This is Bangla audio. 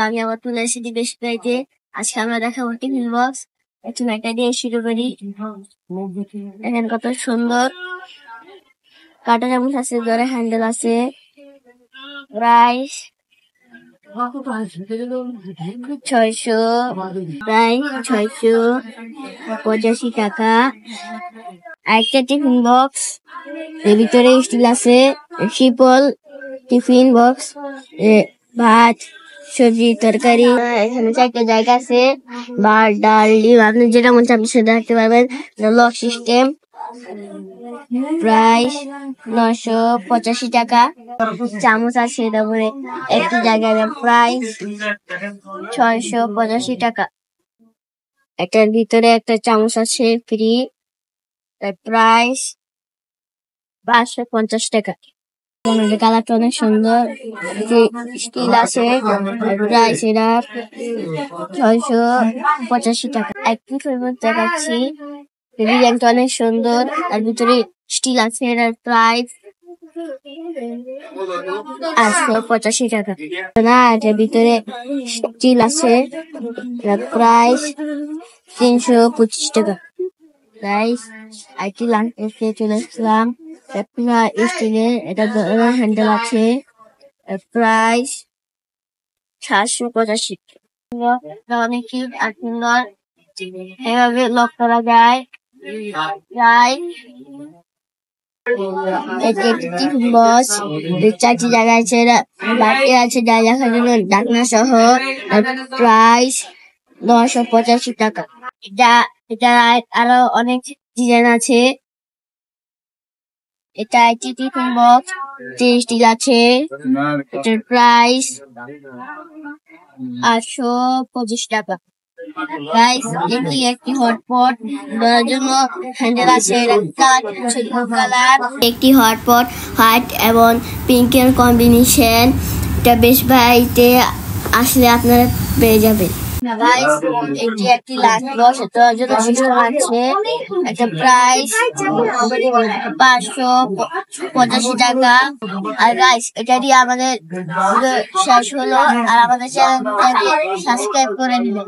আমি আবার তুলে এসেছি বেশ গাইতে। আজকে আমরা দেখাবো টিফিন বক্স। একটু একটা দিয়ে শুরু করি। দেখেন কত সুন্দর, কাটা চামচ আছে, ধরে হ্যান্ডেল আছে, প্রাইস 685 টাকা। একটা টিফিন বক্স, এর ভিতরে স্টিল আছে, ট্রিপল টিফিন বক্স, ভাত, সবজি, তরকারি। এখানে 4টা জায়গা আছে, ভাত, ডাল, ডিম, আপনি যেটা মন চান আপনি সেটা রাখতে পারবেন। Lock system. প্রাইস 985 টাকা। চামচ আছে, তারপরে একটি জায়গায় প্রাইস 685 টাকা। এটার ভিতরে একটা চামচ আছে ফ্রি, প্রাইস 550 টাকা। কালারটা অনেক সুন্দর, স্টিল আছে, প্রাইস এটা 685 টাকা। একটি ফেভার দেখাচ্ছি, ডিজাইনটা অনেক সুন্দর, তার ভিতরে স্টিল আছে, এটার প্রাইস 885 টাকা। না, এটার ভিতরে স্টিল আছে, প্রাইস 325 টাকা। প্রাইস আইটি লাংকে চলে আসলাম, স্টিলের, এটা হ্যান্ডেল আছে, প্রাইস 785। অনেক কিউট আর সুন্দর, এভাবে লক করা যায়। টিফিন বক্স 4টি জায়গা আছে, বাটি আছে, ডাল রাখার জন্য ঢাকনা সহ, প্রাইস 985 টাকা। এটা আরো অনেক ডিজাইন আছে। এটা একটি টিফিন বক্স, স্টিল আছে, এটার প্রাইস 825 টাকা। গাইস, এটি একটি হটপট, ধরার জন্য হ্যান্ডেল আছে, কালার। একটি হটপট হোয়াইট এবং পিঙ্কের কম্বিনেশন, এটা বেশ ভাইতে আসলে আপনারা পেয়ে যাবেন। গাইস, এটি একটি লাঞ্চ বক্স, ধরার জন্য সিস্টেম আছে, একটা প্রাইস 585 টাকা। আর গাইস, এটা দিয়ে আমাদের শেষ হলো, আর আমাদের চ্যানেলটাকে সাবস্ক্রাইব করে দিবেন।